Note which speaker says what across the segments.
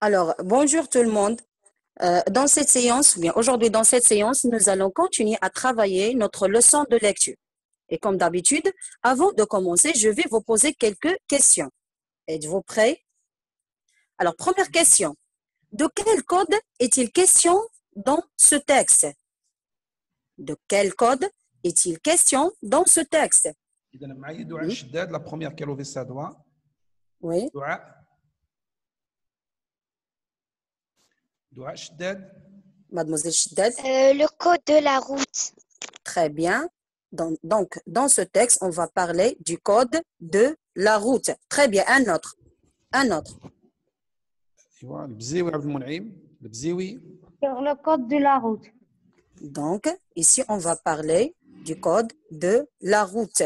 Speaker 1: Alors, bonjour tout le monde. Dans cette séance, ou bien aujourd'hui dans cette séance, nous allons continuer à travailler notre leçon de lecture. Et comme d'habitude, avant de commencer, je vais vous poser quelques questions. Êtes-vous prêts? Alors, première question. De quel code est-il question dans ce texte? De quel code est-il question dans ce texte?
Speaker 2: إذا معي دعاء الشداد لا بروميير qu'elle avait sa doigt.
Speaker 1: Oui.
Speaker 2: دعاء الشداد.
Speaker 1: Mademoiselle Chiddad.
Speaker 3: Le code de la route.
Speaker 1: Très bien. Donc, dans ce texte, on va parler du code de la route. Très bien. Un autre. Un autre.
Speaker 2: البزيوي عبد المنعم البزيوي.
Speaker 4: Sur le code de la route.
Speaker 1: Donc, ici, on va parler du code de la route.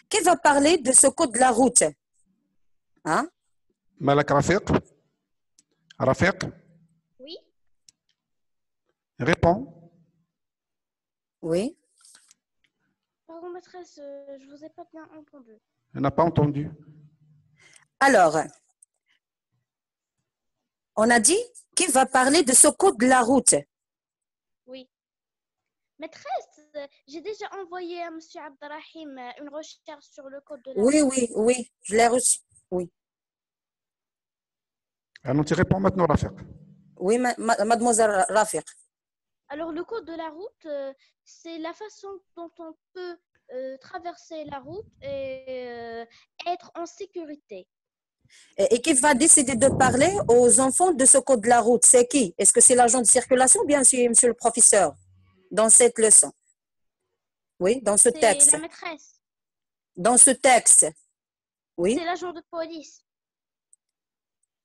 Speaker 1: Qui va parler de ce code de la route? Hein?
Speaker 2: مالك رفيق؟ رفيق؟
Speaker 3: Oui.
Speaker 2: Réponds.
Speaker 1: Oui.
Speaker 3: Pardon, maîtresse, je vous ai pas bien entendu.
Speaker 2: On n'a pas entendu.
Speaker 1: Alors, on a dit qui va parler de ce code de la route?
Speaker 3: Oui. Maîtresse, j'ai déjà envoyé à M. Abdelrahim une recherche sur le code de la route.
Speaker 1: Oui, je l'ai reçu. Oui.
Speaker 2: Alors, tu réponds maintenant, Rafiq.
Speaker 1: Oui, mademoiselle Rafiq.
Speaker 3: Alors, le code de la route, c'est la façon dont on peut traverser la route et être en sécurité.
Speaker 1: Et qui va décider de parler aux enfants de ce code de la route? C'est qui? Est-ce que c'est l'agent de circulation ou bien c'est monsieur le professeur dans cette leçon? Oui, dans ce texte.
Speaker 3: C'est la maîtresse.
Speaker 1: Dans ce texte. Oui.
Speaker 3: C'est l'agent de police.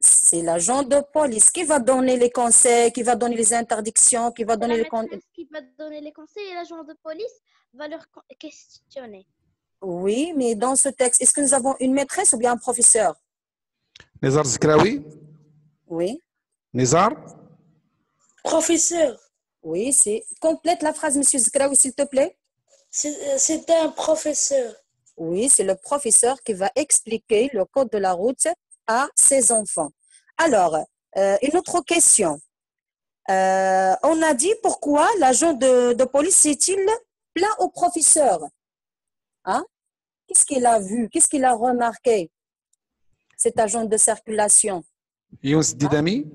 Speaker 1: C'est l'agent de police qui va donner les conseils, qui va donner les interdictions, qui va donner les conseils.
Speaker 3: Qui va donner les conseils et l'agent de police va leur questionner.
Speaker 1: Oui, mais dans ce texte, est-ce que nous avons une maîtresse ou bien un professeur?
Speaker 2: Nizar Zkraoui.
Speaker 1: Oui.
Speaker 2: Nizar.
Speaker 4: Professeur.
Speaker 1: Oui, c'est complète la phrase, monsieur Zkraoui, s'il te plaît.
Speaker 4: C'est un professeur.
Speaker 1: Oui, c'est le professeur qui va expliquer le code de la route à ses enfants. Alors, une autre question. On a dit pourquoi l'agent de police est-il plaint au professeur? Hein? Qu'est-ce qu'il a vu? Qu'est-ce qu'il a remarqué? Cet agent de circulation.
Speaker 2: Younes Didami.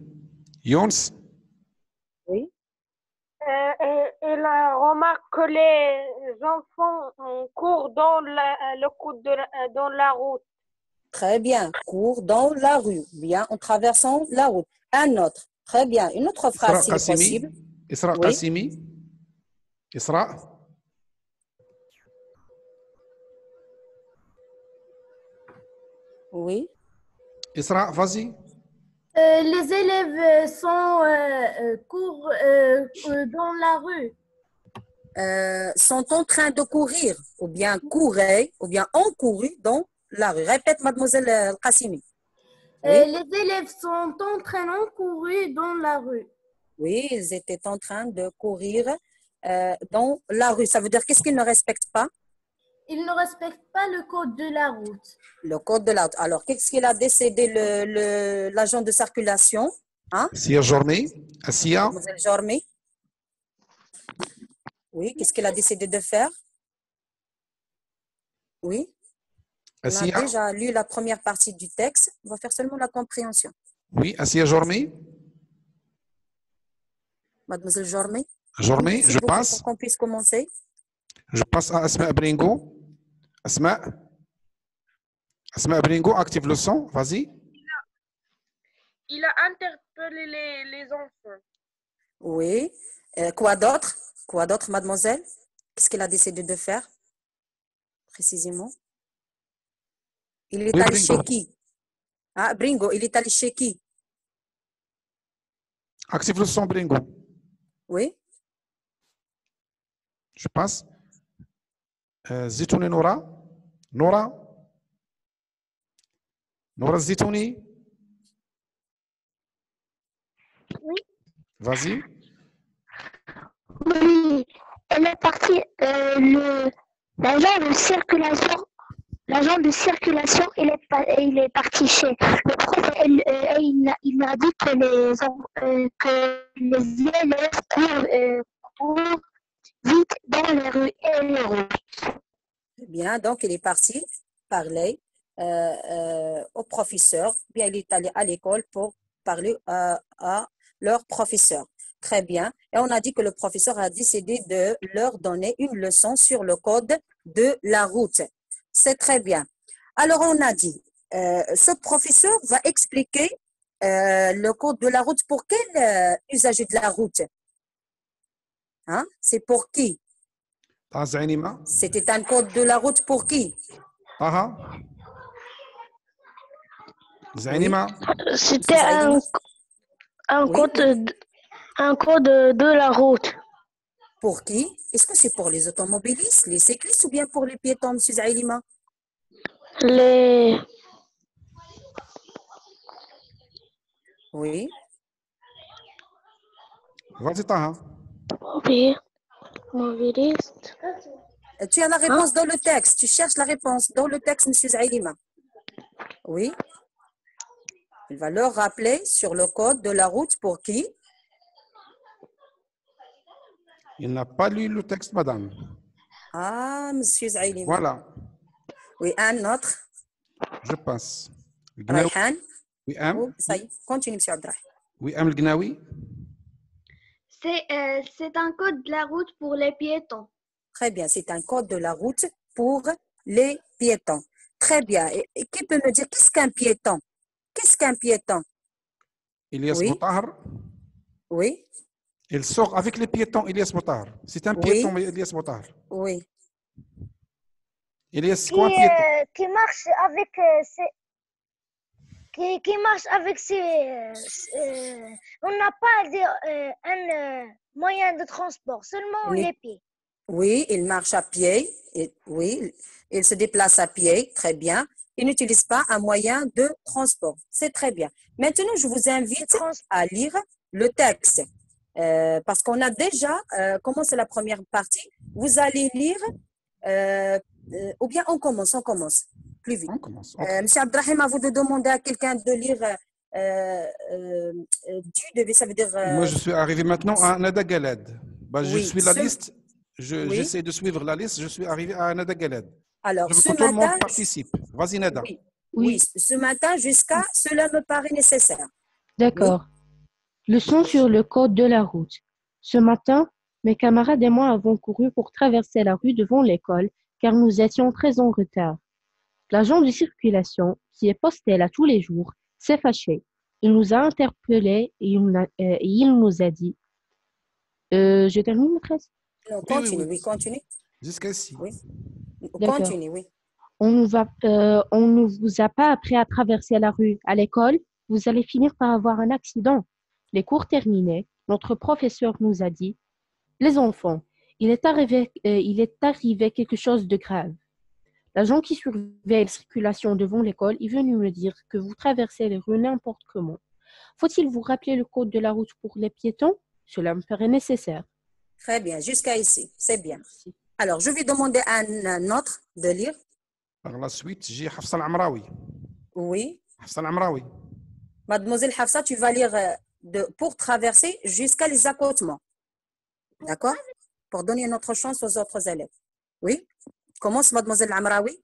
Speaker 2: Younes.
Speaker 1: Oui.
Speaker 4: Il remarque que les enfants courent dans dans la route.
Speaker 1: Très bien. Courent dans la rue. Bien, en traversant la route. Un autre. Très bien. Une autre phrase, si possible.
Speaker 2: Isra Qassimi. Isra.
Speaker 1: Oui.
Speaker 2: Isra, vas-y.
Speaker 4: Les élèves courent dans la rue.
Speaker 1: Sont en train de courir, ou bien couraient, ou bien ont couru dans la rue. Répète, mademoiselle Qassimi.
Speaker 4: Oui. Les élèves sont en train de courir dans la rue.
Speaker 1: Oui, ils étaient en train de courir dans la rue. Ça veut dire qu'est-ce qu'ils ne respectent pas?
Speaker 4: Ils ne respectent pas le code de la route.
Speaker 1: Le code de la route. Alors, qu'est-ce qu'il a décédé l'agent de circulation? Hein?
Speaker 2: Assia Jormi. Assia.
Speaker 1: Mademoiselle Jormi. Oui, qu'est-ce qu'il a décidé de faire? Oui. On a déjà lu la première partie du texte. On va faire seulement la compréhension.
Speaker 2: Oui, Assia Jormi.
Speaker 1: Mademoiselle Jormi.
Speaker 2: Jormi, je passe.
Speaker 1: Pour qu'on puisse commencer.
Speaker 2: Je passe à Asma Bringo. Asma. Asma Bringo, active le son. Vas-y.
Speaker 4: Il a interpellé les enfants.
Speaker 1: Oui. Quoi d'autre? Quoi d'autre, mademoiselle? Qu'est-ce qu'il a décidé de faire? Précisément. Il est allé chez qui? Ah, Bringo, il est allé chez qui?
Speaker 2: Active le son, Bringo.
Speaker 1: Oui.
Speaker 2: Je passe. Zitouni Nora. Nora. Nora Zitouni.
Speaker 3: Oui.
Speaker 2: Vas-y.
Speaker 3: Oui, elle est partie. L'agent de circulation, il est parti chez le prof. Il il m'a dit que les élèves courent vite dans les rues et les routes.
Speaker 1: Bien, donc il est parti parler au professeur. Bien, il est allé à l'école pour parler à leur professeur. Très bien. Et on a dit que le professeur a décidé de leur donner une leçon sur le code de la route. C'est très bien. Alors, on a dit, ce professeur va expliquer le code de la route pour quel usager de la route? Hein? C'est pour qui?
Speaker 2: طه زعينيمة
Speaker 1: C'était un code de la route pour qui?
Speaker 2: طه زعينيمة
Speaker 3: C'était un
Speaker 1: Oui.
Speaker 3: code de la route.
Speaker 1: Pour qui? Est-ce que c'est pour les automobilistes, les cyclistes ou bien pour les piétons, M. Zaïlima?
Speaker 3: Les
Speaker 1: Oui.
Speaker 2: vas-y طه
Speaker 3: mobilistes.
Speaker 1: Tu as la réponse dans le texte. Tu cherches la réponse dans le texte, M. Zaïlima. Oui. Il va leur rappeler sur le code de la route pour qui?
Speaker 2: il n'a pas lu le texte madame
Speaker 1: Ah, M. Zaïlima.
Speaker 2: voilà
Speaker 1: Oui, un autre.
Speaker 2: je passe القناوي
Speaker 1: Rayhan.
Speaker 2: وئام
Speaker 1: Oh, ça y est. Continue, M. Abdrah.
Speaker 2: وئام القناوي
Speaker 3: C'est un code de la route pour les piétons.
Speaker 1: Très bien. C'est un code de la route pour les piétons. Très bien. Et qui peut me dire qu'est-ce qu'un piéton? Qu'est-ce qu'un piéton?
Speaker 2: إلياس
Speaker 1: Oui.
Speaker 2: بوطاهر
Speaker 1: Oui.
Speaker 2: il sort avec les piétons Elias Botard. C'est un
Speaker 1: Oui.
Speaker 2: piéton Elias Botard.
Speaker 1: Oui.
Speaker 2: Elias c'est quoi un piéton?
Speaker 3: Qui marche avec qui marche avec on n'a pas un moyen de transport, seulement
Speaker 1: Oui.
Speaker 3: les pieds.
Speaker 1: Oui, il marche à pied. Oui, il se déplace à pied. Très bien. Il n'utilise pas un moyen de transport. C'est très bien. Maintenant, je vous invite à lire le texte. Parce qu'on a déjà commencé la première partie. Vous allez lire, ou bien on commence plus vite.
Speaker 2: On commence.
Speaker 1: Monsieur Abdrahim, à vous de demander à quelqu'un de lire ça veut dire.
Speaker 2: Moi, je suis arrivé maintenant à Nada Galad. Bah, je
Speaker 1: Oui,
Speaker 2: suis la liste.
Speaker 1: Oui.
Speaker 2: J'essaie de suivre la liste. Je suis arrivé à Nada Galad.
Speaker 1: Alors,
Speaker 2: Je veux
Speaker 1: ce
Speaker 2: que tout le monde
Speaker 1: matin,
Speaker 2: participe. Vas-y, Nada.
Speaker 1: oui, ce matin jusqu'à cela me paraît nécessaire.
Speaker 5: D'accord. Leçon sur le code de la route. Ce matin, mes camarades et moi avons couru pour traverser la rue devant l'école car nous étions très en retard. L'agent de circulation, qui est posté là tous les jours, s'est fâché. Il nous a interpellés et il nous a dit je termine, maîtresse?
Speaker 1: Non,
Speaker 2: Oui,
Speaker 1: continue,
Speaker 2: oui.
Speaker 1: Continue.
Speaker 2: Jusqu'ici.
Speaker 1: Oui.
Speaker 5: D'accord.
Speaker 1: Continue, oui.
Speaker 5: On ne vous a pas appris à traverser la rue à l'école, vous allez finir par avoir un accident. Les cours terminés, notre professeur nous a dit les enfants, il est arrivé quelque chose de grave. L'agent qui surveille la circulation devant l'école est venu me dire que vous traversez les rues n'importe comment. Faut-il vous rappeler le code de la route pour les piétons? Cela me paraît nécessaire.
Speaker 1: Très bien, jusqu'à ici, c'est bien.
Speaker 5: Merci.
Speaker 1: Alors, je vais demander à un autre de lire.
Speaker 2: Par la suite, j'ai Hafsa Al-Amraoui.
Speaker 1: Oui.
Speaker 2: Hafsa Al-Amraoui.
Speaker 1: Mademoiselle Hafsa, tu vas lire pour traverser jusqu'à les accotements. D'accord? Pour donner une autre chance aux autres élèves. Oui. Commence, Mademoiselle Amraoui.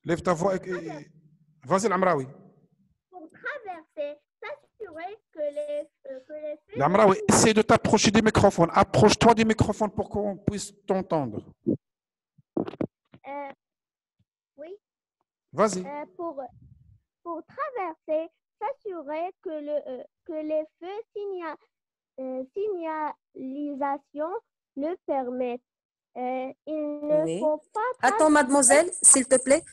Speaker 2: Lève ta voix. Vas-y, Al-Amraoui.
Speaker 3: Pour traverser, s'assurer que les feux
Speaker 2: L'Amraoui, essaie de t'approcher du microphone. Approche-toi du microphone pour qu'on puisse t'entendre.
Speaker 3: oui.
Speaker 2: Vas-y.
Speaker 3: Pour traverser, s'assurer que les feux signalisation le permettent. Il ne
Speaker 1: Oui.
Speaker 3: faut pas...
Speaker 1: Attends, mademoiselle, s'il te plaît.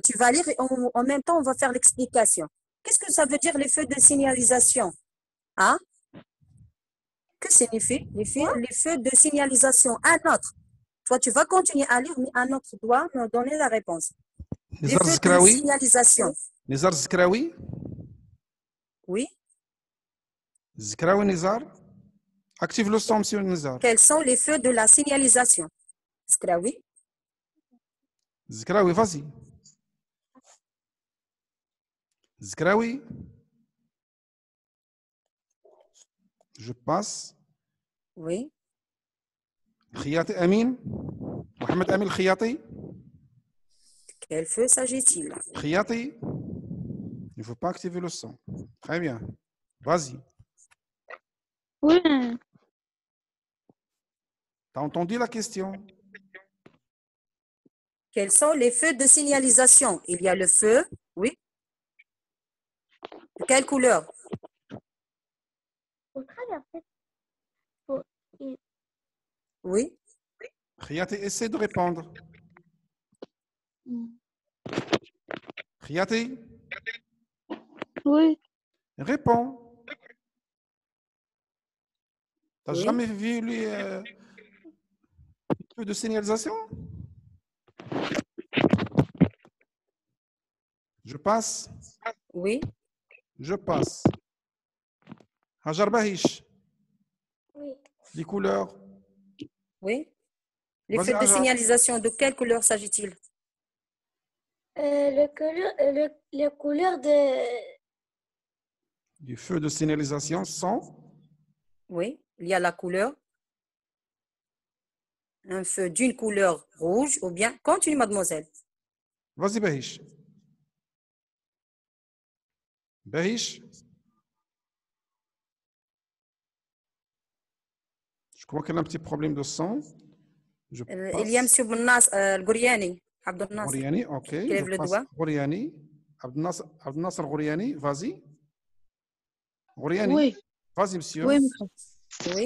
Speaker 1: Tu vas lire et en même temps, on va faire l'explication. Qu'est-ce que ça veut dire les feux de signalisation? Hein? Que signifie les feux de signalisation? Un autre. Toi, tu vas continuer à lire, mais un autre doit me donner la réponse. Les
Speaker 2: Nizar
Speaker 1: feux de
Speaker 2: Zkraoui.
Speaker 1: signalisation.
Speaker 2: Nizar Zkraoui.
Speaker 1: Oui.
Speaker 2: Zkraoui Nizar. Active le son, monsieur Nizar.
Speaker 1: Quels sont les feux de la signalisation? Zkraoui.
Speaker 2: Zkraoui, vas-y. Zkraoui. Je passe.
Speaker 1: Oui.
Speaker 2: Khiyati Amin. Mohamed Amin Khiyati.
Speaker 1: Quel feu s'agit-il?
Speaker 2: Khiyati. Il ne faut pas activer le son. Très bien. Vas-y.
Speaker 6: Oui.
Speaker 2: T'as entendu la question?
Speaker 1: Quels sont les feux de signalisation? Il y a le feu, oui. De quelle couleur?
Speaker 3: Pour traverser.
Speaker 1: Oui.
Speaker 2: Khiyati, essaie de répondre. Khiyati,
Speaker 6: Oui.
Speaker 2: réponds. T'as
Speaker 1: Oui.
Speaker 2: jamais vu les feux de signalisation? Je passe.
Speaker 1: Oui.
Speaker 2: Je passe. Hajar Bahish,
Speaker 3: Oui.
Speaker 2: les couleurs.
Speaker 1: Oui. Les
Speaker 2: Vas-y,
Speaker 1: feux de
Speaker 2: Hajar.
Speaker 1: signalisation, de quelle couleur s'agit-il?
Speaker 3: Les couleurs de...
Speaker 2: Les feux de signalisation sont.
Speaker 1: Oui. Il y a la couleur. Un feu d'une couleur rouge ou bien... Continue, mademoiselle.
Speaker 2: Vas-y, Bahish. Bahish. Je crois qu'elle a un petit problème de son. Je
Speaker 1: Il y a
Speaker 2: passe.
Speaker 1: M. Bounas, Gouriani, Abdel Nasser,
Speaker 2: Gouriani, ok.
Speaker 1: qui
Speaker 2: Je
Speaker 1: lève le
Speaker 2: passe.
Speaker 1: doigt.
Speaker 2: Gouriani. Abdel Nasser Gouriani, vas-y. Gouriani.
Speaker 6: Oui.
Speaker 2: Vas-y, monsieur.
Speaker 6: Oui, monsieur.
Speaker 1: Oui.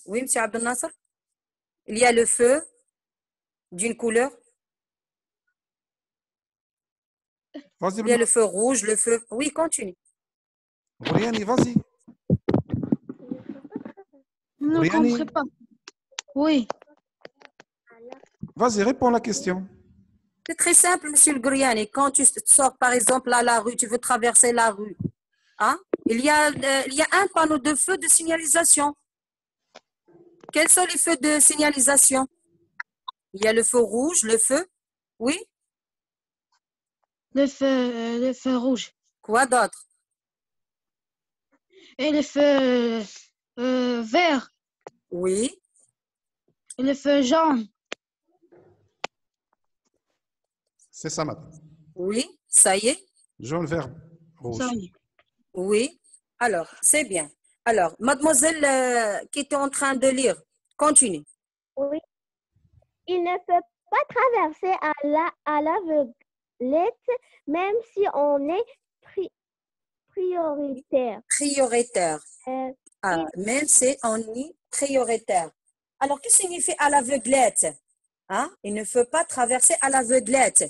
Speaker 1: Oui, M. Abdel Nasser. Il y a le feu d'une couleur.
Speaker 2: Vas-y,
Speaker 1: Il y a le feu rouge, le feu... Oui, continue.
Speaker 2: Gouriani, vas-y.
Speaker 6: Je ne
Speaker 2: Gouriani.
Speaker 6: comprends pas. Oui.
Speaker 2: Vas-y, réponds à la question.
Speaker 1: C'est très simple, monsieur le Gouriani. Quand tu sors, par exemple, à la rue, tu veux traverser la rue, hein? Il y a un panneau de feu de signalisation. Quels sont les feux de signalisation? Il y a le feu rouge, le feu... Oui.
Speaker 6: Le feu rouge.
Speaker 1: Quoi d'autre?
Speaker 6: Et le feu vert.
Speaker 1: Oui.
Speaker 6: Et le feu jaune.
Speaker 2: C'est ça, madame.
Speaker 1: Oui. Ça y est?
Speaker 2: Jaune, vert, rouge.
Speaker 6: Ça y est.
Speaker 1: Oui. Alors, c'est bien. Alors, mademoiselle qui était en train de lire, continue.
Speaker 3: Oui. Il ne peut pas traverser à l'aveuglette, même si on est prioritaire.
Speaker 1: Prioritaire.
Speaker 3: Il-
Speaker 1: Même si on est prioritaire. Alors, que signifie à l'aveuglette? Hein? Il ne faut pas traverser à l'aveuglette.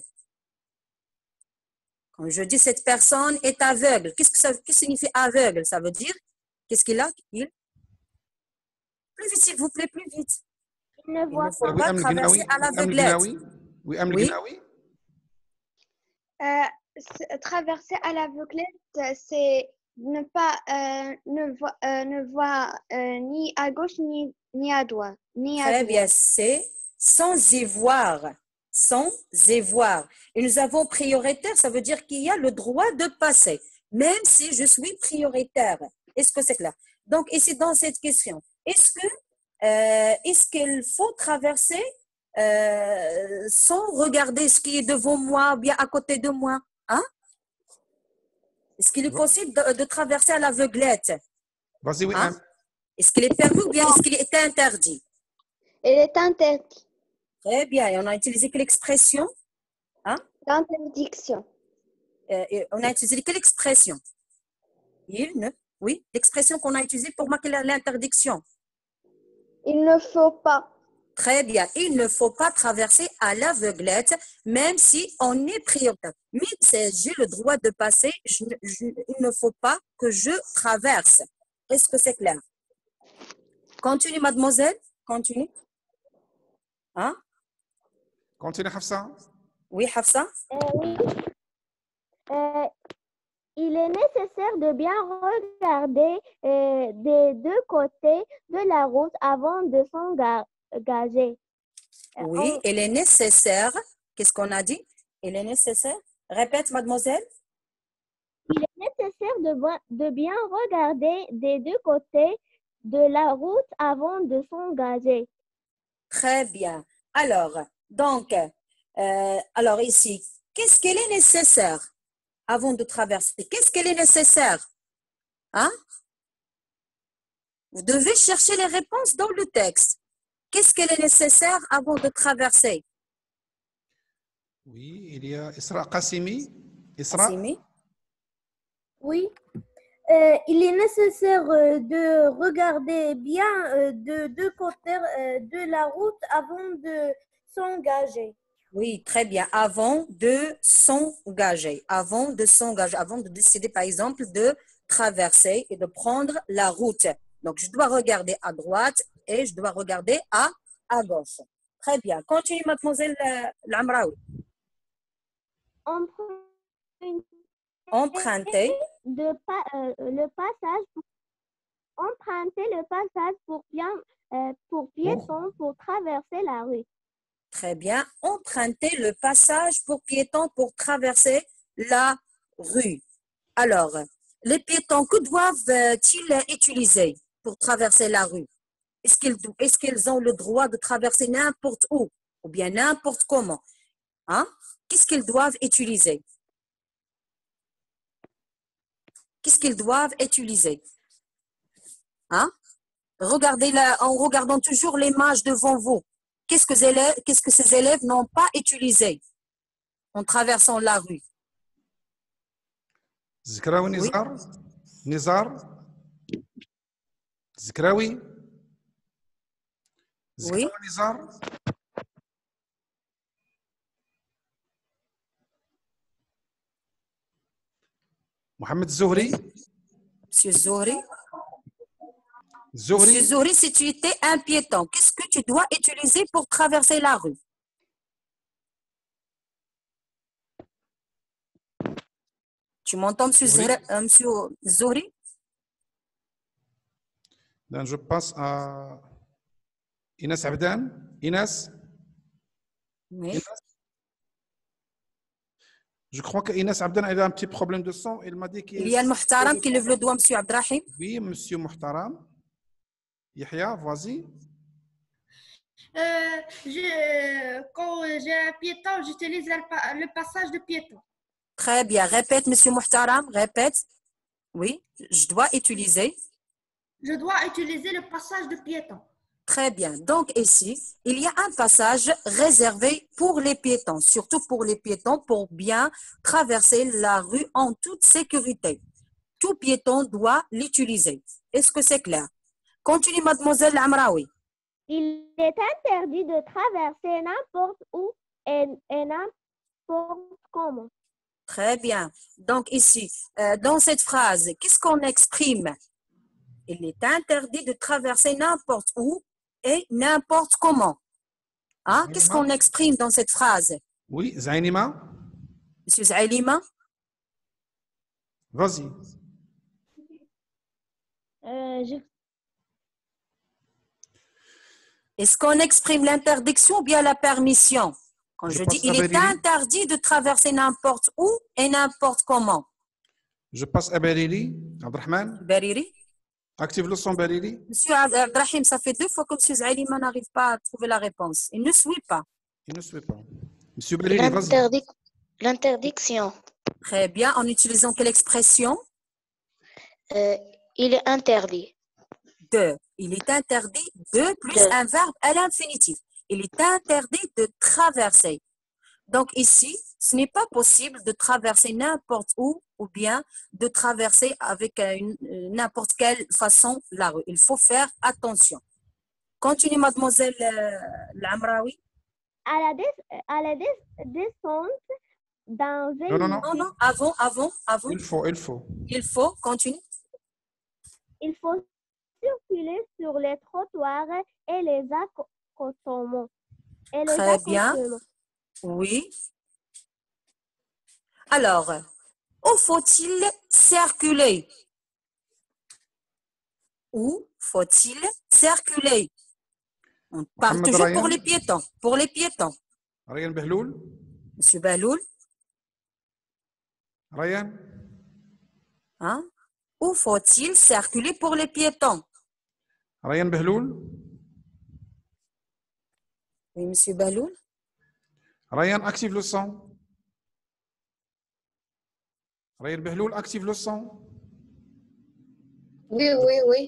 Speaker 1: Quand je dis cette personne est aveugle, qu'est-ce que signifie aveugle? Ça veut dire, qu'est-ce qu'il a? Plus vite, s'il vous plaît, plus vite.
Speaker 3: il ne
Speaker 1: Il
Speaker 3: voit
Speaker 1: ne faut
Speaker 3: pas.
Speaker 1: pas traverser à l'aveuglette.
Speaker 2: Oui, Amel
Speaker 1: Oui.
Speaker 2: Gnawi.
Speaker 7: Traverser à l'aveuglette, c'est ne pas ne voir ni à gauche ni à droite.
Speaker 1: Très bien, c'est sans y voir. Sans y voir. Et nous avons prioritaire, ça veut dire qu'il y a le droit de passer, même si je suis prioritaire. Est-ce que c'est clair? Donc, ici, dans cette question, est-ce qu'il faut traverser sans regarder ce qui est devant moi ou bien à côté de moi? Hein? Est-ce qu'il est possible de traverser à l'aveuglette?
Speaker 2: Vas-y, oui.
Speaker 1: Hein? Est-ce qu'il est permis ou bien est-ce qu'il est interdit?
Speaker 7: Il est interdit.
Speaker 1: Très bien. Et on a utilisé quelle expression? Hein?
Speaker 7: L'interdiction.
Speaker 1: Et on a utilisé quelle expression? Oui, l'expression qu'on a utilisée pour marquer l'interdiction.
Speaker 7: Il ne faut pas.
Speaker 1: Très bien. Il ne faut pas traverser à l'aveuglette, même si on est prioritaire. Mais j'ai le droit de passer, il ne faut pas que je traverse. Est-ce que c'est clair? Continue, mademoiselle. Continue. Hein?
Speaker 2: Continue, Hafsa.
Speaker 1: Oui, Hafsa?
Speaker 3: Oui. Il est nécessaire de bien regarder des deux côtés de la route avant de s'engager.
Speaker 1: Oui, il est nécessaire. Qu'est-ce qu'on a dit? Il est nécessaire. Répète, mademoiselle.
Speaker 3: Il est nécessaire de bien regarder des deux côtés de la route avant de s'engager.
Speaker 1: Très bien. Alors, donc, alors ici, qu'est-ce qu'il est nécessaire avant de traverser? Qu'est-ce qu'il est nécessaire? Hein? Vous devez chercher les réponses dans le texte. Qu'est-ce qu'il est nécessaire avant de traverser?
Speaker 2: Oui, il y a Isra Qassimi. Isra.
Speaker 1: Assimi?
Speaker 4: Oui. Il est nécessaire de regarder bien de deux côtés de la route avant de s'engager.
Speaker 1: Oui, très bien. Avant de s'engager. Avant de s'engager. Avant de décider, par exemple, de traverser et de prendre la route. Donc, je dois regarder à droite et je dois regarder à gauche. Très bien. Continue, mademoiselle Lamraoui. Emprunter.
Speaker 3: Emprunter le passage pour piétons pour traverser la rue.
Speaker 1: Très bien. Emprunter le passage pour piétons pour traverser la rue. Alors, les piétons, que doivent-ils utiliser pour traverser la rue? Est-ce qu'ils ont le droit de traverser n'importe où ou bien n'importe comment? Hein? Qu'est-ce qu'ils doivent utiliser? Qu'est-ce qu'ils doivent utiliser? Hein? Regardez en regardant toujours l'image devant vous. Qu'est-ce que ces élèves n'ont pas utilisé en traversant la rue?
Speaker 2: Zikraoui Nizar. Nizar. Zikraoui.
Speaker 1: Oui.
Speaker 2: Nizar. Mohamed Zohri.
Speaker 1: Monsieur Zohri.
Speaker 2: Zohri.
Speaker 1: Monsieur Zohri, si tu étais un piéton, qu'est-ce que tu dois utiliser pour traverser la rue? Tu m'entends, monsieur Zohri?
Speaker 2: Donc, je passe à Inès Abdan. Inès.
Speaker 1: Oui.
Speaker 2: Je crois que Inès Abdan a un petit problème de son. Il m'a dit qu'il
Speaker 1: y a le Muhtaram qui lève le doigt, monsieur Abdrahim.
Speaker 2: Oui, monsieur Muhtaram. Yahya, vas-y.
Speaker 4: Quand j'ai un piéton, j'utilise le passage de piéton.
Speaker 1: Très bien. Répète, monsieur Muhtaram. Répète. Oui, je dois utiliser.
Speaker 4: Je dois utiliser le passage de piéton.
Speaker 1: Très bien. Donc ici, il y a un passage réservé pour les piétons, surtout pour les piétons, pour bien traverser la rue en toute sécurité. Tout piéton doit l'utiliser. Est-ce que c'est clair? Continue, mademoiselle Amraoui.
Speaker 3: Il est interdit de traverser n'importe où et n'importe comment.
Speaker 1: Très bien. Donc ici, dans cette phrase, qu'est-ce qu'on exprime? Il est interdit de traverser n'importe où et n'importe comment. Hein? Qu'est-ce qu'on exprime dans cette phrase?
Speaker 2: Oui, Zainima.
Speaker 1: Monsieur Zainima?
Speaker 2: Vas-y.
Speaker 1: Est-ce qu'on exprime l'interdiction ou bien la permission? Quand je dis il est interdit de traverser n'importe où et n'importe comment.
Speaker 2: Je passe à Bariri. Abdrahman.
Speaker 1: Bariri.
Speaker 2: Active le son, Bariri.
Speaker 1: Monsieur Abdrahim, ça fait 2 fois que M. Zailima n'arrive pas à trouver la réponse. Il ne suit pas.
Speaker 2: Il ne suit pas. Monsieur Bariri, vas-y.
Speaker 8: L'interdiction.
Speaker 1: Très bien. En utilisant quelle expression?
Speaker 8: Il est interdit.
Speaker 1: De. Il est interdit de plus un verbe à l'infinitif. Il est interdit de traverser. Donc ici, ce n'est pas possible de traverser n'importe où ou bien de traverser avec n'importe quelle façon la rue. Il faut faire attention. Continue, mademoiselle Lamraoui.
Speaker 3: À la descente d'un véhicule.
Speaker 1: Non, avant.
Speaker 2: Il faut.
Speaker 1: Il faut, continue.
Speaker 3: Il faut circuler sur les trottoirs et les accotements.
Speaker 1: Très bien. Oui. Alors, où faut-il circuler? Où faut-il circuler? On parle toujours pour les piétons. Pour les piétons.
Speaker 2: Ryan Behloul.
Speaker 1: Monsieur Behloul.
Speaker 2: Ryan.
Speaker 1: Hein? Où faut-il circuler pour les piétons?
Speaker 2: Ryan Behloul.
Speaker 1: Oui, Monsieur Baloul.
Speaker 2: Ryan, active le son. Ryan Behloul, active le son.
Speaker 9: Oui,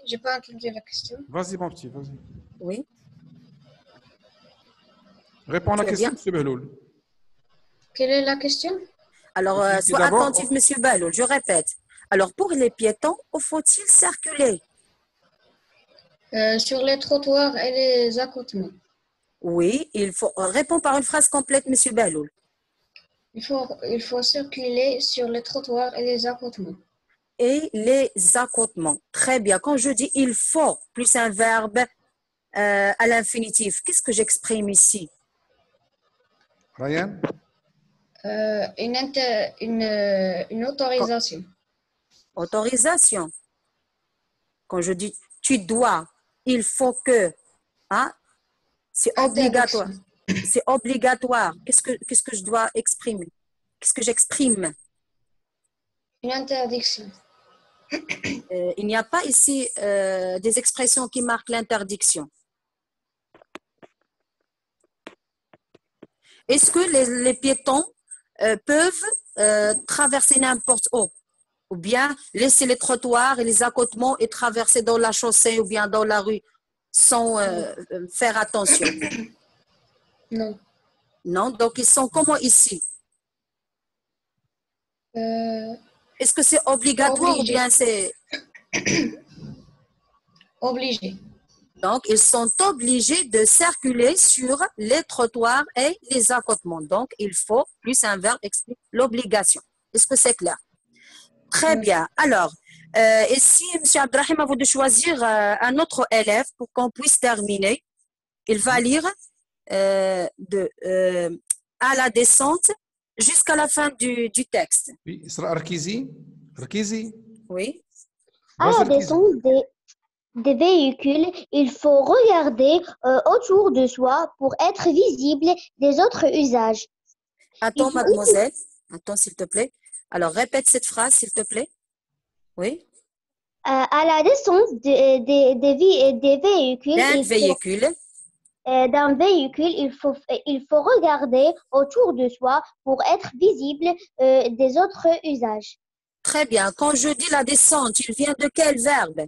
Speaker 9: j'ai pas entendu la question.
Speaker 2: Vas-y, mon petit, vas-y.
Speaker 1: Oui.
Speaker 2: Réponds à la
Speaker 1: Tu veux
Speaker 2: question,
Speaker 1: bien?
Speaker 2: Monsieur Behloul.
Speaker 9: Quelle est la question?
Speaker 1: Alors,
Speaker 2: Expliquez
Speaker 1: sois
Speaker 2: d'abord.
Speaker 1: attentif, Monsieur Baloul, je répète. Alors, pour les piétons, où faut-il circuler?
Speaker 9: Sur les trottoirs et les accotements.
Speaker 1: Oui, il faut répondre par une phrase complète, Monsieur Baloul.
Speaker 9: Il faut circuler sur les trottoirs et les accotements.
Speaker 1: Et les accotements. Très bien. Quand je dis il faut plus un verbe à l'infinitif, qu'est-ce que j'exprime ici?
Speaker 2: Ryan.
Speaker 9: Une autorisation.
Speaker 1: Autorisation. Quand je dis tu dois, il faut que, hein, c'est obligatoire. C'est obligatoire. Qu'est-ce que je dois exprimer? Qu'est-ce que j'exprime?
Speaker 9: Une interdiction.
Speaker 1: Il n'y a pas ici des expressions qui marquent l'interdiction. Est-ce que les piétons peuvent traverser n'importe où? Ou bien laisser les trottoirs et les accotements et traverser dans la chaussée ou bien dans la rue sans faire attention?
Speaker 9: Non.
Speaker 1: Non, donc ils sont comment ici? Est-ce que c'est obligatoire ou bien c'est...
Speaker 9: Obligé.
Speaker 1: Donc, ils sont obligés de circuler sur les trottoirs et les accotements. Donc, il faut, plus un verbe explique l'obligation. Est-ce que c'est clair? Très bien. Alors, et si M. Abdrahim a voulu de choisir un autre élève pour qu'on puisse terminer, il va lire à la descente jusqu'à la fin du texte.
Speaker 2: Oui, Isra Arkizi. Arkizi.
Speaker 1: Oui.
Speaker 7: À la descente des véhicules, il faut regarder autour de soi pour être visible des autres usages.
Speaker 1: Attends, mademoiselle. Attends, s'il te plaît. Alors, répète cette phrase, s'il te plaît. Oui.
Speaker 7: À la descente des véhicules, d'un véhicule, il faut regarder autour de soi pour être visible des autres usages.
Speaker 1: Très bien. Quand je dis la descente, il vient de quel verbe?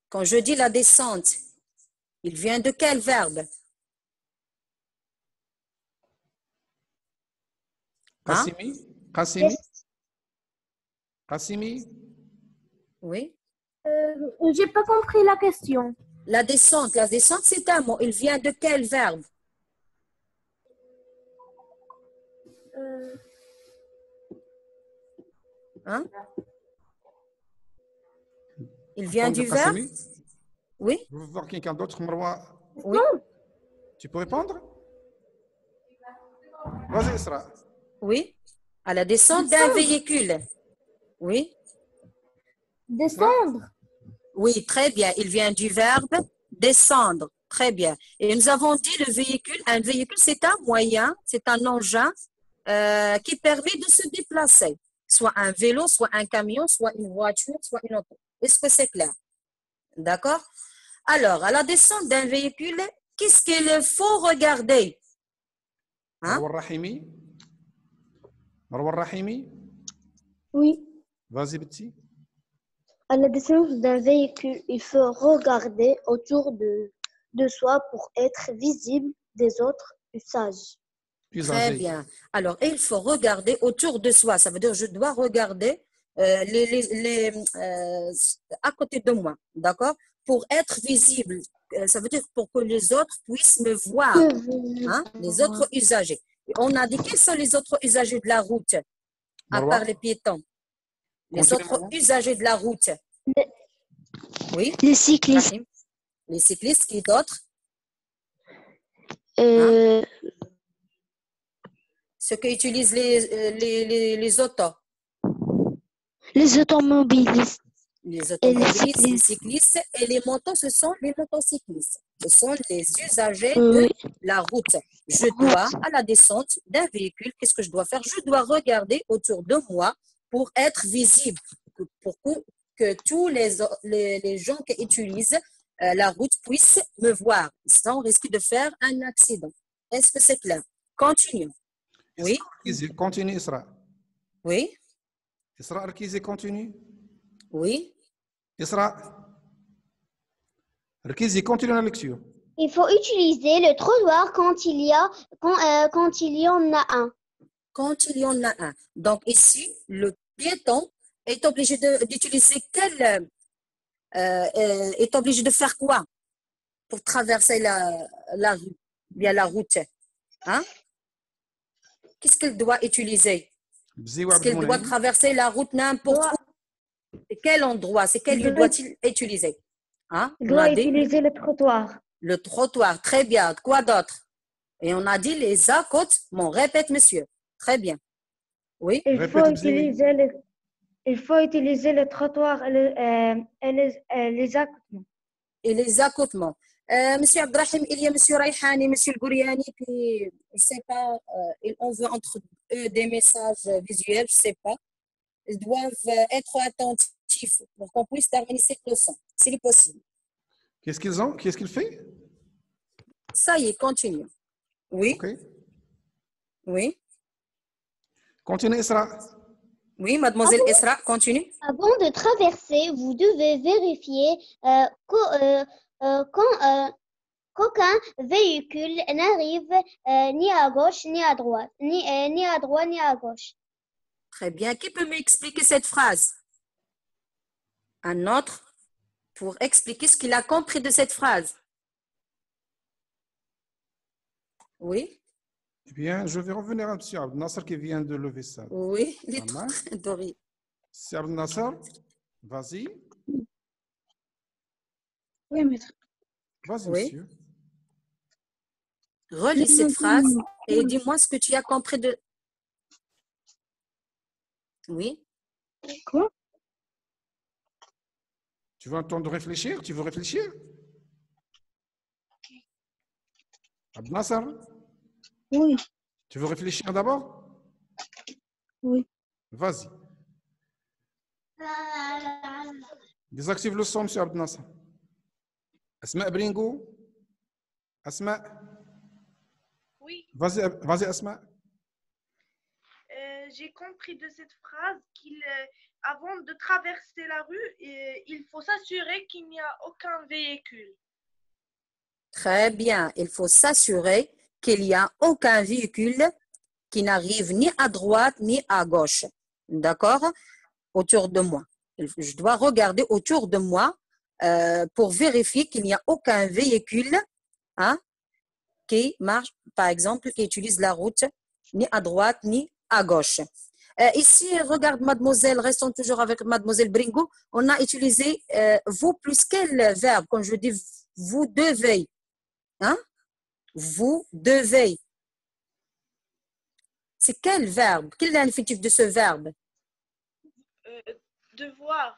Speaker 1: Quand je dis la descente, il vient de quel verbe?
Speaker 2: Qassimi. Qassimi. Qassimi.
Speaker 1: Oui.
Speaker 4: J'ai pas compris la question.
Speaker 1: La descente, c'est un mot. Il vient de quel verbe? Hein? Il vient du verbe? Oui.
Speaker 2: Je veux voir quelqu'un d'autre, Marwa.
Speaker 1: Oui.
Speaker 2: Tu peux répondre? Vas-y, Isra.
Speaker 1: Oui. À la descente d'un véhicule. Oui.
Speaker 4: Descendre.
Speaker 1: Oui, très bien. Il vient du verbe descendre. Très bien. Et nous avons dit le véhicule. Un véhicule, c'est un moyen, c'est un engin qui permet de se déplacer. Soit un vélo, soit un camion, soit une voiture, soit une auto. Est-ce que c'est clair? D'accord? Alors, à la descente d'un véhicule, qu'est-ce qu'il faut regarder? Hein?
Speaker 2: Marwa Rahimi.
Speaker 7: Oui.
Speaker 2: Vas-y, petit.
Speaker 7: À la descente d'un véhicule, il faut regarder autour de soi pour être visible des autres usages.
Speaker 1: Très bien. Alors, il faut regarder autour de soi. Ça veut dire je dois regarder à côté de moi, d'accord? Pour être visible. Ça veut dire pour que les autres puissent me voir, hein? Les autres usagers. Et on a dit quels sont les autres usagers de la route, à part les piétons? Les autres usagers de la route. Oui.
Speaker 7: Les cyclistes.
Speaker 1: Les cyclistes, qui d'autres? Ceux qui utilisent les autos.
Speaker 7: Les automobilistes.
Speaker 1: Les automobilistes, les cyclistes et les motos, ce sont les motocyclistes. Ce sont les usagers de la route. Je dois, à la descente d'un véhicule, qu'est-ce que je dois faire? Je dois regarder autour de moi pour être visible. que tous les gens qui utilisent la route puissent me voir sans risque de faire un accident. Est-ce que c'est clair? Continuons. Oui,
Speaker 2: Continue, Isra.
Speaker 1: oui,
Speaker 2: Isra, ركزي, continue.
Speaker 1: oui.
Speaker 2: Isra, ركزي, continue la lecture.
Speaker 7: Il faut utiliser le trottoir quand il y en a un.
Speaker 1: Quand il y en a un. Donc ici, le piéton est obligé d'utiliser est obligé de faire quoi pour traverser la rue, bien la route, hein? Qu'est-ce qu'il doit utiliser? Est-ce qu'il doit traverser la route n'importe où? Et quel endroit? C'est quel lieu doit-il utiliser? Hein?
Speaker 10: Il doit utiliser le trottoir.
Speaker 1: Le trottoir, très bien. Quoi d'autre? Et on a dit les accotements. Répète, monsieur. Très bien. Oui.
Speaker 10: Il faut utiliser le trottoir et les accotements.
Speaker 1: Et les accotements. Monsieur Abdrahim, il y a monsieur Raihani, monsieur Gouriani, puis je ne sais pas, on veut entre eux des messages visuels, je ne sais pas. Ils doivent être attentifs pour qu'on puisse terminer cette leçon, s'il est possible.
Speaker 2: Qu'est-ce qu'ils ont? Qu'est-ce qu'il fait?
Speaker 1: Ça y est, continue. Oui.
Speaker 2: Okay.
Speaker 1: Oui.
Speaker 2: Continue, Isra.
Speaker 1: Oui, mademoiselle Isra, continue.
Speaker 7: Avant de traverser, vous devez vérifier qu'aucun véhicule n'arrive ni à gauche ni à droite, ni à droite ni à gauche.
Speaker 1: Très bien. Qui peut m'expliquer cette phrase? Un autre pour expliquer ce qu'il a compris de cette phrase. Oui.
Speaker 2: Eh bien, je vais revenir à M. Abdel Nasser qui vient de lever ça.
Speaker 1: Oui, il est en train de rire.
Speaker 2: M. Abdel Nasser, vas-y.
Speaker 6: Oui, maître.
Speaker 2: Vas-y,
Speaker 1: Oui.
Speaker 2: monsieur.
Speaker 1: Relis cette phrase et dis-moi ce que tu as compris de... Oui.
Speaker 6: Quoi?
Speaker 2: Tu veux un temps de réfléchir? Tu veux réfléchir? Abdel Nasser?
Speaker 6: Oui.
Speaker 2: Tu veux réfléchir d'abord?
Speaker 6: Oui.
Speaker 2: Vas-y. Désactive le son, monsieur Abdel Nasser. Asma Bringo? Asma?
Speaker 11: Oui.
Speaker 2: Vas-y, Asma.
Speaker 11: J'ai compris de cette phrase qu'avant de traverser la rue, il faut s'assurer qu'il n'y a aucun véhicule.
Speaker 1: Très bien. Il faut s'assurer qu'il n'y a aucun véhicule qui n'arrive ni à droite ni à gauche. D'accord? Autour de moi. Je dois regarder autour de moi pour vérifier qu'il n'y a aucun véhicule qui marche, par exemple, qui utilise la route ni à droite ni à gauche. Ici, regarde, mademoiselle, restons toujours avec mademoiselle Bringo. On a utilisé vous plus quel verbe? Quand je dis vous devez. Hein? Vous devez. C'est quel verbe? Quel est l'infinitif de ce verbe?
Speaker 11: Devoir.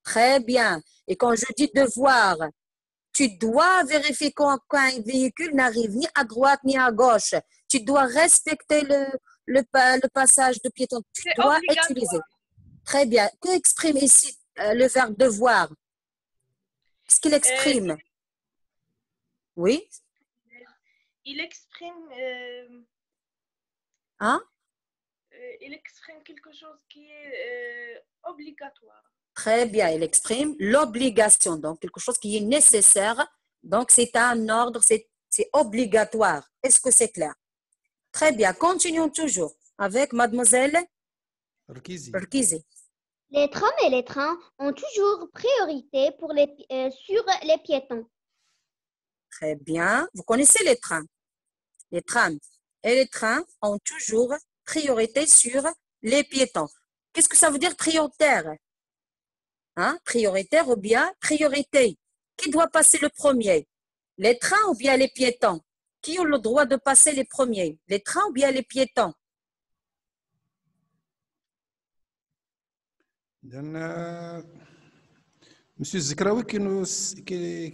Speaker 1: Très bien. Et quand je dis devoir, tu dois vérifier qu'un véhicule n'arrive ni à droite ni à gauche. Tu dois respecter le passage de piéton. Tu dois utiliser. Très bien. Que exprime ici le verbe devoir? Qu'est-ce qu'il exprime? Oui?
Speaker 11: Il exprime... il exprime quelque chose qui est obligatoire.
Speaker 1: Très bien. Il exprime l'obligation. Donc, quelque chose qui est nécessaire. Donc, c'est un ordre, c'est obligatoire. Est-ce que c'est clair? Très bien. Continuons toujours avec mademoiselle Rkizi.
Speaker 7: Les trams et les trains ont toujours priorité sur les piétons.
Speaker 1: Très bien. Vous connaissez les trains. Les trams et les trains ont toujours priorité sur les piétons. Qu'est-ce que ça veut dire prioritaire? Prioritaire ou bien priorité? Qui doit passer le premier? Les trains ou bien les piétons? Qui ont le droit de passer les premiers? Les trains ou bien les piétons?
Speaker 2: Monsieur Zikraoui qui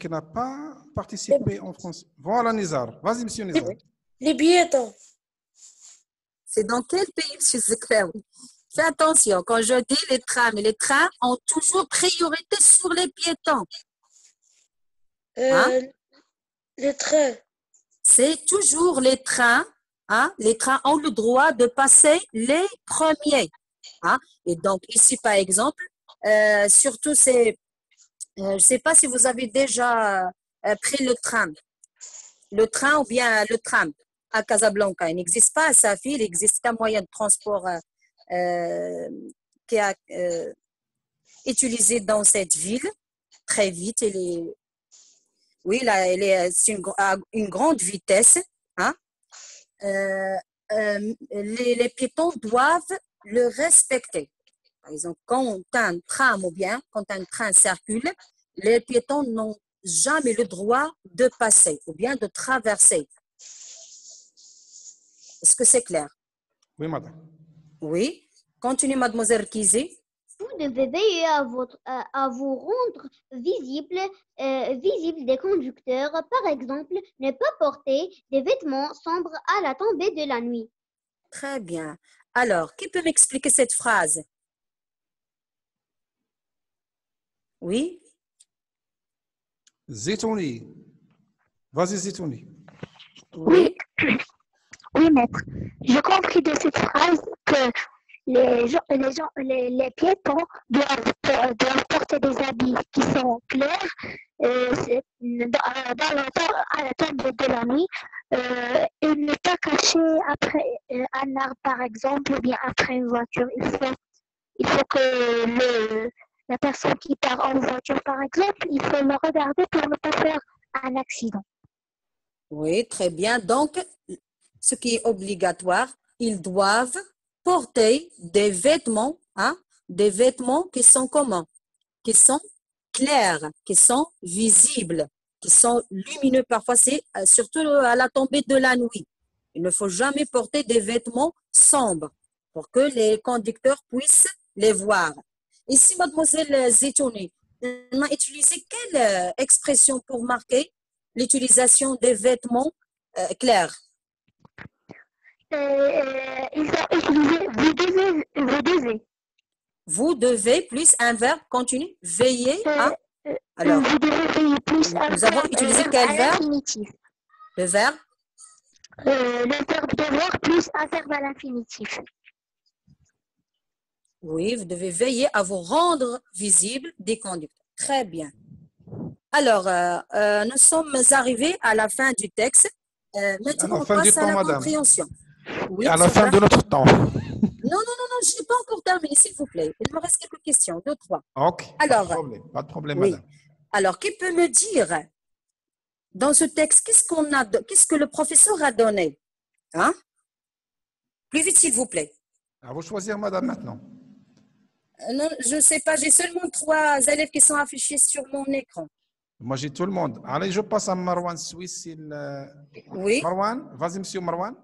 Speaker 2: n'a pas participé en France. Voilà Nizar. Vas-y, monsieur Nizar.
Speaker 12: Les piétons.
Speaker 1: C'est dans quel pays, monsieur Zikraoui? Fais attention, quand je dis les trams, les trains ont toujours priorité sur les piétons. Hein?
Speaker 8: Les trains.
Speaker 1: C'est toujours les trains. Hein? Les trains ont le droit de passer les premiers. Hein? Et donc, ici, par exemple, surtout, c'est, je ne sais pas si vous avez déjà pris le tram ou bien le tram à Casablanca. Il n'existe pas à Safi, il existe qu'un moyen de transport qui est utilisé dans cette ville très vite. Oui, là, c'est à une grande vitesse. Hein? Les piétons doivent le respecter. Par exemple, quand un tram ou bien quand un train circule, les piétons n'ont jamais le droit de passer ou bien de traverser. Est-ce que c'est clair?
Speaker 2: Oui, madame.
Speaker 1: Oui. Continue, mademoiselle Kizé.
Speaker 7: Vous devez veiller à vous rendre visible des conducteurs. Par exemple, ne pas porter des vêtements sombres à la tombée de la nuit.
Speaker 1: Très bien. Alors, qui peut m'expliquer cette phrase? Oui?
Speaker 2: Zitouni. Vas-y, Zitouni.
Speaker 1: Oui.
Speaker 12: Oui, maître. J'ai compris de cette phrase que les piétons doivent porter des habits qui sont clairs à la tombée de la nuit et ne pas cacher après un arbre, par exemple, ou bien après une voiture. Il faut que la personne qui part en voiture, par exemple, il faut le regarder pour ne pas faire un accident.
Speaker 1: Oui, très bien. Donc, ce qui est obligatoire, ils doivent porter des vêtements, hein, des vêtements qui sont comment? Qui sont clairs, qui sont visibles, qui sont lumineux. Parfois, c'est surtout à la tombée de la nuit. Il ne faut jamais porter des vêtements sombres pour que les conducteurs puissent les voir. Ici, mademoiselle Zetouni, on a utilisé quelle expression pour marquer l'utilisation des vêtements clairs?
Speaker 12: Ils ont utilisé vous devez.
Speaker 1: Vous devez plus un verbe continue, veiller à. Alors,
Speaker 12: vous devez veiller plus
Speaker 1: nous avons utilisé quel verbe? Le verbe?
Speaker 12: Le verbe devoir plus un verbe à l'infinitif.
Speaker 1: Oui, vous devez veiller à vous rendre visible des conducteurs. Très bien. Alors, nous sommes arrivés à la fin du texte. Maintenant, on passe à la compréhension.
Speaker 2: Oui, à la fin de notre temps.
Speaker 1: Non, je n'ai pas encore terminé, s'il vous plaît. Il me reste quelques questions, 2, 3.
Speaker 2: Ok,
Speaker 1: alors,
Speaker 2: pas de problème,
Speaker 1: oui.
Speaker 2: madame.
Speaker 1: Alors, qui peut me dire, dans ce texte, qu'est-ce que le professeur a donné? Hein? Plus vite, s'il vous plaît.
Speaker 2: À vous choisir, madame, maintenant.
Speaker 1: Non, je ne sais pas, j'ai seulement 3 élèves qui sont affichés sur mon écran.
Speaker 2: Moi, j'ai tout le monde. Allez, je passe à Marwan Suisse.
Speaker 1: Oui.
Speaker 2: Marwan, vas-y, monsieur Marwan.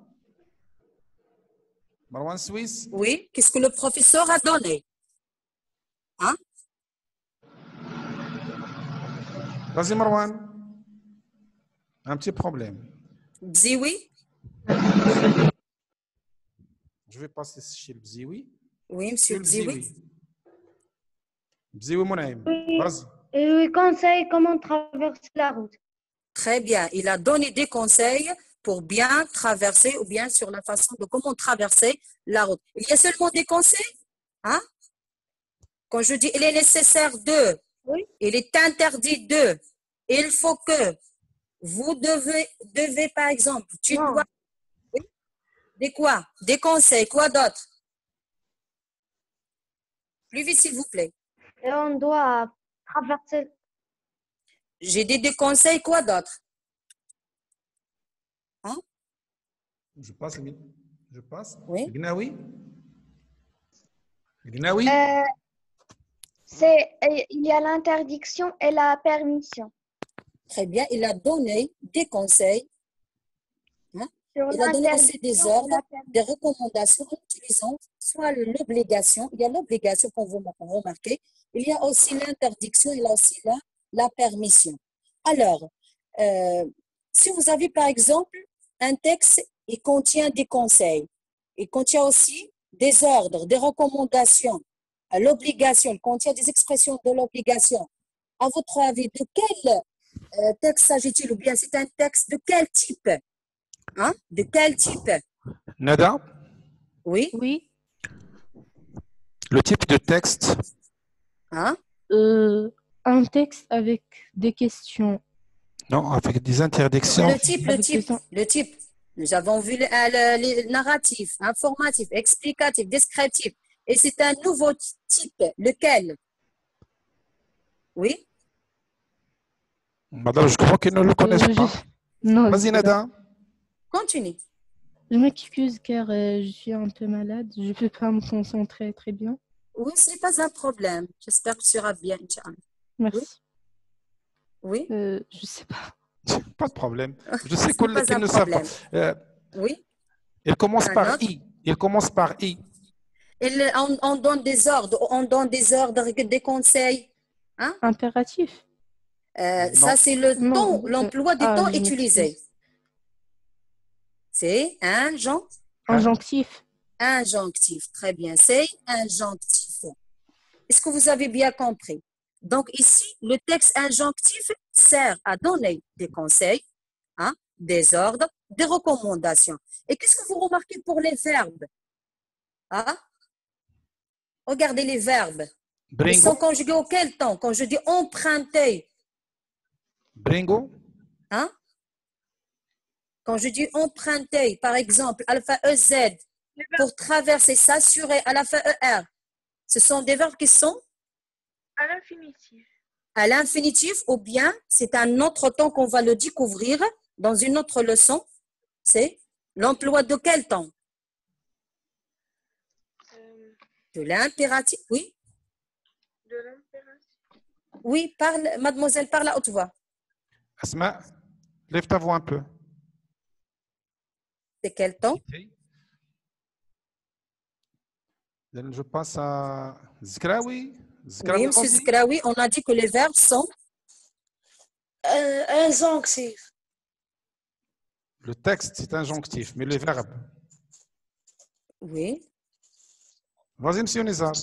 Speaker 2: Marwan Suisse.
Speaker 1: Oui, qu'est-ce que le professeur a donné? Hein?
Speaker 2: Vas-y, Marwan. Un petit problème.
Speaker 1: Bzioui?
Speaker 2: Je vais passer chez le Bzioui.
Speaker 1: Oui, monsieur Bzioui.
Speaker 2: Bzioui Monaïm. Vas-y.
Speaker 10: Et il conseille comment traverser la route.
Speaker 1: Très bien. Il a donné des conseils pour bien traverser ou bien sur la façon de comment traverser la route. Il y a seulement des conseils? Hein? Quand je dis il est nécessaire de, oui. Il est interdit de, il faut que, vous devez par exemple, tu dois. Oui? Des quoi? Des conseils, quoi d'autre? Plus vite s'il vous plaît.
Speaker 10: Et on doit traverser.
Speaker 1: J'ai dit des conseils, quoi d'autre? Hein?
Speaker 2: Je passe, oui. Je passe.
Speaker 1: Oui.
Speaker 2: Gnaoui. Gnaoui.
Speaker 13: Il y a l'interdiction et la permission.
Speaker 1: Très bien. Il a donné des conseils. Hein? Il a donné aussi des ordres, des recommandations en utilisant soit l'obligation. Il y a l'obligation qu'on vous remarquer. Il y a aussi l'interdiction. Il y a aussi la permission. Alors, si vous avez par exemple un texte, il contient des conseils. Il contient aussi des ordres, des recommandations, l'obligation, il contient des expressions de l'obligation. À votre avis, de quel texte s'agit-il? Ou bien c'est un texte de quel type? Hein? De quel type?
Speaker 2: Nada,
Speaker 1: Oui?
Speaker 5: Oui.
Speaker 2: le type de texte,
Speaker 1: Hein?
Speaker 5: Un texte avec des questions.
Speaker 2: non, avec des interdictions.
Speaker 1: Le type. Nous avons vu les narratifs, informatifs, explicatifs, descriptifs. Et c'est un nouveau type. Lequel? Oui?
Speaker 2: Madame, je crois qu'ils ne le connaissent pas.
Speaker 5: Non.
Speaker 2: Vas-y, Nada.
Speaker 1: Continue.
Speaker 5: Je m'excuse car je suis un peu malade. Je ne peux pas me concentrer très bien.
Speaker 1: Oui, ce n'est pas un problème. J'espère que tu seras bien, Inch'Allah.
Speaker 5: Merci.
Speaker 1: Oui?
Speaker 5: Je ne sais pas.
Speaker 2: Pas de problème. Je sais
Speaker 1: Ce n'est pas
Speaker 2: qu'ils
Speaker 1: un
Speaker 2: ne savent pas.
Speaker 1: problème. Oui?
Speaker 2: Il commence
Speaker 1: Un
Speaker 2: par
Speaker 1: autre?
Speaker 2: I. Il commence par I.
Speaker 1: On donne des ordres, des conseils. Hein?
Speaker 5: Impératif.
Speaker 1: Ça, c'est le temps, l'emploi du temps utilisé. C'est
Speaker 5: injonctif.
Speaker 1: Injonctif, très bien. C'est injonctif. Est-ce que vous avez bien compris? Donc ici, le texte injonctif sert à donner des conseils, hein, des ordres, des recommandations. Et qu'est-ce que vous remarquez pour les verbes? Hein? Regardez les verbes.
Speaker 2: Bringo.
Speaker 1: Ils sont conjugués au quel temps? Quand je dis emprunter.
Speaker 2: Bringo.
Speaker 1: Hein? Quand je dis emprunter, par exemple, alpha EZ, pour traverser, s'assurer, à l'alpha ER, ce sont des verbes qui sont
Speaker 11: à l'infinitif.
Speaker 1: À l'infinitif, ou bien c'est un autre temps qu'on va le découvrir dans une autre leçon. C'est l'emploi de quel temps? De l'impératif, oui.
Speaker 11: De l'impératif.
Speaker 1: Oui, parle, mademoiselle, parle à haute voix.
Speaker 2: Asma, lève ta voix un peu.
Speaker 1: C'est quel temps?
Speaker 2: Je passe à Zkraoui.
Speaker 1: Oui, M. Zkraoui, on a dit que les verbes sont
Speaker 8: injonctifs.
Speaker 2: Le texte, c'est injonctif, mais les verbes.
Speaker 1: Oui.
Speaker 2: Vas-y, M. Nizar.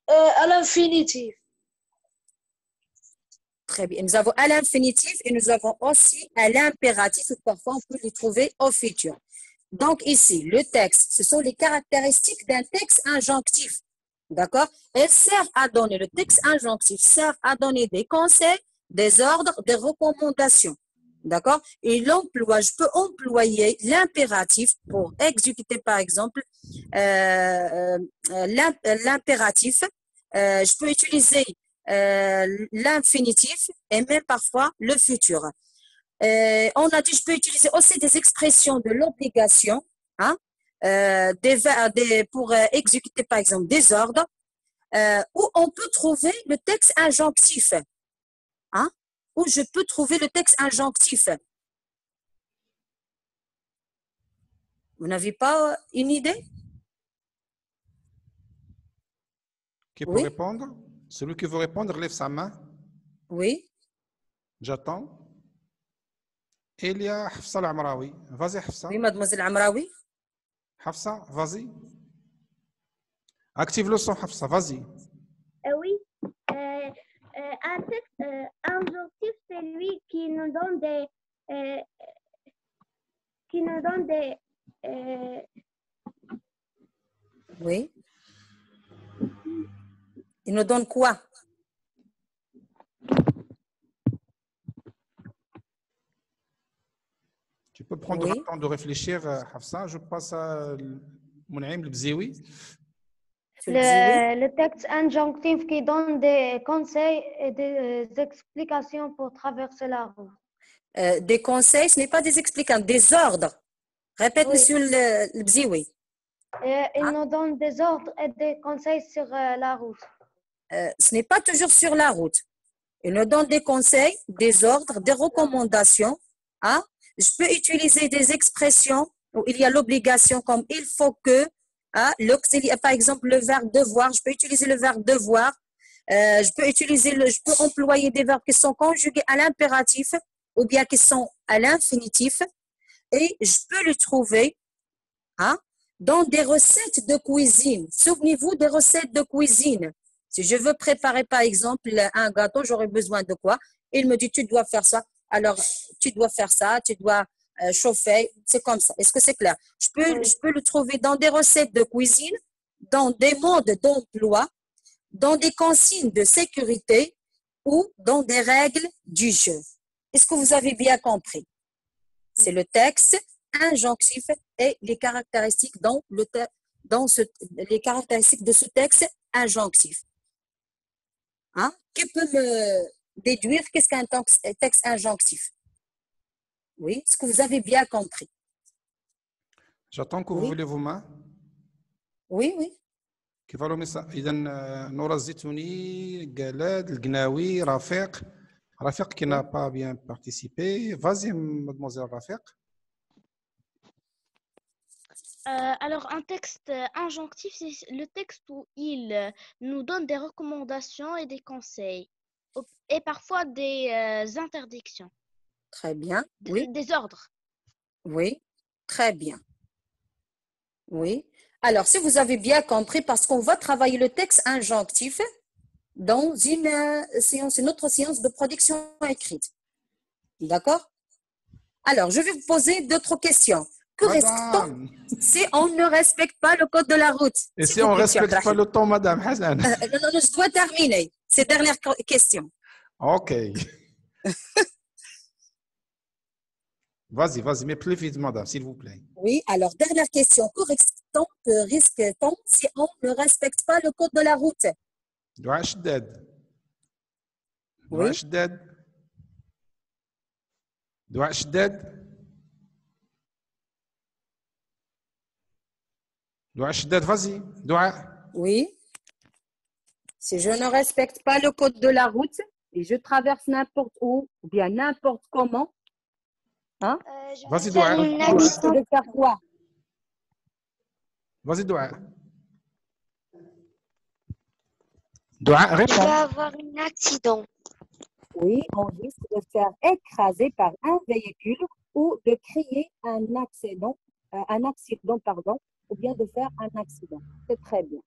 Speaker 8: À l'infinitif.
Speaker 1: Très bien. Nous avons à l'infinitif et nous avons aussi à l'impératif. Parfois, on peut les trouver au futur. Donc ici, le texte, ce sont les caractéristiques d'un texte injonctif. D'accord? Elle sert à donner, le texte injonctif sert à donner des conseils, des ordres, des recommandations. D'accord? Et l'emploi, je peux employer l'impératif pour exécuter, par exemple, l'impératif. Je peux utiliser l'infinitif et même parfois le futur. On a dit, je peux utiliser aussi des expressions de l'obligation, hein, pour exécuter, par exemple, des ordres, où on peut trouver le texte injonctif. Hein, où je peux trouver le texte injonctif. Vous n'avez pas une idée?
Speaker 2: Qui peut répondre? Celui qui veut répondre, lève sa main.
Speaker 1: Oui.
Speaker 2: J'attends. Il y a Hafsa Al-Amraoui. Vas-y, Hafsa.
Speaker 1: Oui, mademoiselle Amraoui.
Speaker 2: Hafsa, vas-y. Active le son, Hafsa, vas-y.
Speaker 10: Oui. Un texte injonctif, c'est lui qui nous donne des
Speaker 1: oui. Il nous donne quoi?
Speaker 2: Tu peux prendre le temps de réfléchir, Hafsa. Je passe à Mounaïm Bzioui.
Speaker 10: Le texte injonctif qui donne des conseils et des explications pour traverser la route.
Speaker 1: Des conseils, ce n'est pas des explications, des ordres. Répète, oui. Monsieur le Bzioui.
Speaker 10: Il nous donne des ordres et des conseils sur la route.
Speaker 1: Ce n'est pas toujours sur la route. Il nous donne des conseils, des ordres, des recommandations. Hein? Je peux utiliser des expressions où il y a l'obligation comme il faut que. Hein? Par exemple, le verbe devoir. Je peux utiliser le verbe devoir. Je peux employer des verbes qui sont conjugués à l'impératif ou bien qui sont à l'infinitif. Et je peux le trouver, hein, dans des recettes de cuisine. Souvenez-vous des recettes de cuisine. Si je veux préparer, par exemple, un gâteau, j'aurais besoin de quoi? Il me dit, tu dois faire ça. Alors, tu dois faire ça, tu dois chauffer. C'est comme ça. Est-ce que c'est clair? Je peux le trouver dans des recettes de cuisine, dans des modes d'emploi, dans des consignes de sécurité ou dans des règles du jeu. Est-ce que vous avez bien compris? C'est le texte injonctif et les caractéristiques les caractéristiques de ce texte injonctif. Hein? Qui peut me déduire qu'est-ce qu'un texte injonctif? Oui, est-ce que vous avez bien compris?
Speaker 2: J'attends que vous levez vos mains.
Speaker 1: Oui, oui.
Speaker 2: كيف قالوا إذا نورا الزيتوني جلاد القناوي رفيق qui n'a pas bien participé. Vas-y, mademoiselle Rafiq.
Speaker 3: Alors, un texte injonctif, c'est le texte où il nous donne des recommandations et des conseils, et parfois des interdictions.
Speaker 1: Très bien. Oui.
Speaker 3: Des ordres.
Speaker 1: Oui, très bien. Oui. Alors, si vous avez bien compris, parce qu'on va travailler le texte injonctif dans une autre séance de production écrite. D'accord? Alors, je vais vous poser d'autres questions. Que reste-t-on si on ne respecte pas le code de la route?
Speaker 2: Et si on ne respecte pas le temps, madame Hassan?
Speaker 1: Non, je dois terminer. C'est dernière question.
Speaker 2: OK. Vas-y, mais plus vite, madame, s'il vous plaît.
Speaker 1: Oui, alors, dernière question. Que risque-t-on si on ne respecte pas le code de la route?
Speaker 2: دعاء شداد.
Speaker 1: Oui.
Speaker 2: دعاء شداد. Vas-y. دعاء.
Speaker 1: Oui. Si je ne respecte pas le code de la route et je traverse n'importe où ou bien n'importe comment, hein?
Speaker 2: Vas-y, Dua.
Speaker 1: Je risque de faire quoi?
Speaker 2: Vas-y, Dua. Dua, réponds.
Speaker 12: Je vais avoir un accident.
Speaker 1: Oui, on risque de faire écraser par un véhicule ou de créer un accident, ou bien de faire un accident. C'est très bien.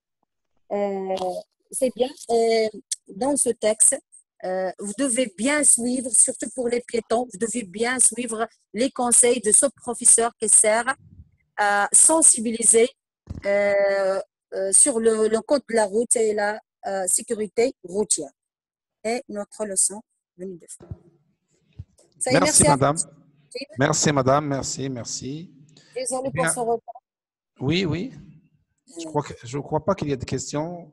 Speaker 1: C'est bien. Dans ce texte, vous devez bien suivre, surtout pour les piétons, vous devez bien suivre les conseils de ce professeur qui sert à sensibiliser sur le code de la route et la sécurité routière. Et notre leçon venue de faire.
Speaker 2: Merci, madame. Merci, madame. Merci.
Speaker 1: Désolée pour ce retard.
Speaker 2: Oui. Je ne crois pas qu'il y ait de questions.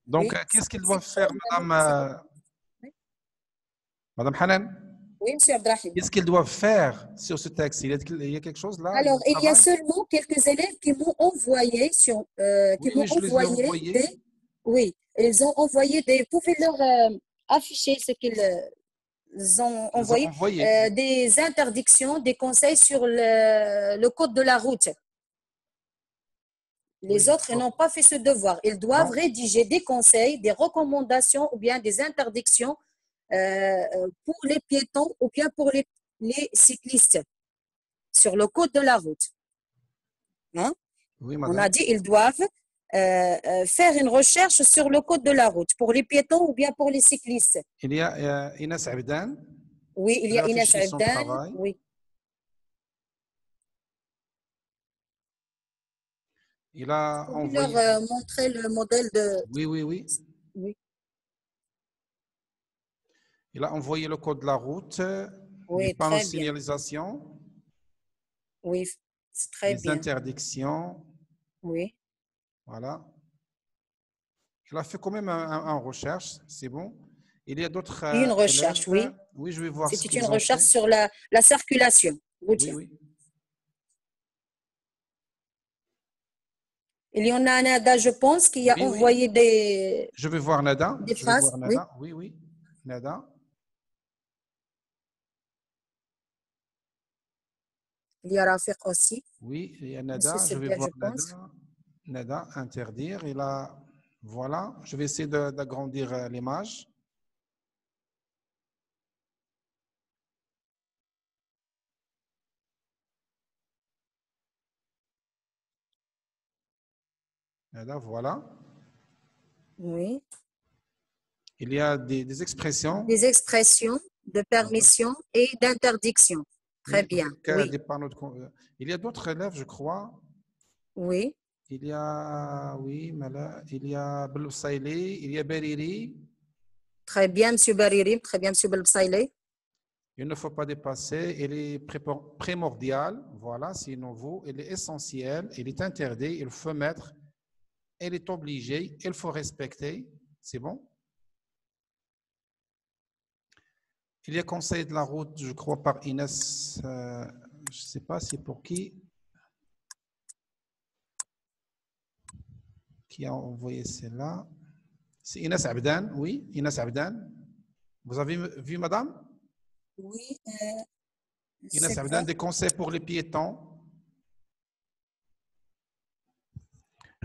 Speaker 2: Donc,
Speaker 1: oui,
Speaker 2: qu'est-ce qu'il doit faire, Madame Hanan?
Speaker 1: Oui, monsieur Abdrahim.
Speaker 2: Qu'est-ce qu'ils doivent faire sur ce texte? Il y a quelque chose là?
Speaker 1: Alors, il y a seulement quelques élèves qui m'ont envoyé Oui, ils ont envoyé Vous pouvez leur afficher ce qu'ils ont envoyé. Des interdictions, des conseils sur le code de la route. Les autres n'ont pas fait ce devoir. Ils doivent rédiger des conseils, des recommandations ou bien des interdictions pour les piétons ou bien pour les cyclistes sur le code de la route. Hein?
Speaker 2: Oui,
Speaker 1: on a dit qu'ils doivent faire une recherche sur le code de la route pour les piétons ou bien pour les cyclistes.
Speaker 2: Il y a Inès Abdan.
Speaker 1: Oui, il y a Inès Abdan. Oui.
Speaker 2: Il a
Speaker 1: envoyé... leur montrer le modèle de...
Speaker 2: Oui. Il a envoyé le code de la route, les panneaux de signalisation.
Speaker 1: Oui, c'est très bien.
Speaker 2: Les interdictions.
Speaker 1: Oui.
Speaker 2: Voilà. Il a fait quand même une recherche, c'est bon. Il y a d'autres
Speaker 1: une recherche,
Speaker 2: élèves.
Speaker 1: Oui.
Speaker 2: Oui, je vais voir.
Speaker 1: C'est une recherche sur la circulation routière.
Speaker 2: Oui.
Speaker 1: Il y en a Nada, je pense, qui a envoyé des...
Speaker 2: Je vais voir Nada.
Speaker 1: Des phrases,
Speaker 2: Oui. Nada.
Speaker 1: Il y a Rafiq aussi.
Speaker 2: Oui, il y a Nada. Je vais voir Nada. Nada, interdire. Voilà. Je vais essayer d'agrandir l'image. Là, voilà.
Speaker 1: Oui.
Speaker 2: Il y a des expressions.
Speaker 1: Des expressions de permission et d'interdiction. Très
Speaker 2: Oui,
Speaker 1: bien.
Speaker 2: avec,
Speaker 1: Oui.
Speaker 2: des panneaux il y a d'autres élèves, je crois.
Speaker 1: Oui.
Speaker 2: Il y a, oui, il y a Belsaïli, il y a Beriri.
Speaker 1: Très bien, M. Bariri. Très bien, M. Belsaïli.
Speaker 2: Il ne faut pas dépasser. Il est primordial. Voilà, sinon vous, il est essentiel. Il est interdit. Il faut mettre. Il est obligé. Il faut respecter. C'est bon? Il y a conseil de la route, je crois, par Inès. Je ne sais pas, c'est pour qui a envoyé celle-là. C'est Inès Abdan, oui, Inès Abdan. Vous avez vu, madame?
Speaker 1: Oui.
Speaker 2: Inès Abdan, des conseils pour les piétons.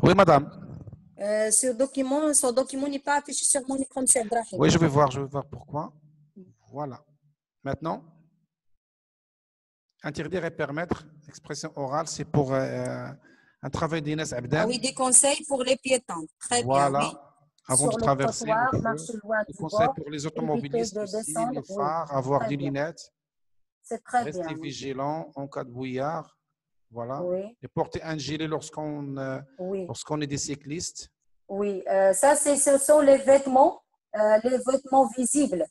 Speaker 2: Oui, madame.
Speaker 1: Son document n'est pas affiché sur mon écran, M. Abdrahim.
Speaker 2: Oui, je vais voir pourquoi. Voilà. Maintenant, interdire et permettre, expression orale, c'est pour un travail d'Inès Abdan.
Speaker 1: Ah oui, des conseils pour les piétons. Très
Speaker 2: voilà.
Speaker 1: bien, oui.
Speaker 2: Avant
Speaker 1: Sur
Speaker 2: de
Speaker 1: le
Speaker 2: traverser,
Speaker 1: trottoir, marcher loin
Speaker 2: des
Speaker 1: du
Speaker 2: conseils
Speaker 1: bord,
Speaker 2: pour les
Speaker 1: éviter
Speaker 2: automobilistes
Speaker 1: de
Speaker 2: aussi,
Speaker 1: descendre.
Speaker 2: les phares,
Speaker 1: Oui.
Speaker 2: avoir
Speaker 1: Très
Speaker 2: des
Speaker 1: bien.
Speaker 2: lunettes,
Speaker 1: C'est très
Speaker 2: rester
Speaker 1: bien. Oui.
Speaker 2: vigilant en cas de brouillard. Voilà.
Speaker 1: Oui.
Speaker 2: Et porter un gilet lorsqu'on
Speaker 1: Oui.
Speaker 2: est des cyclistes.
Speaker 1: Oui, ça, ce sont les vêtements visibles.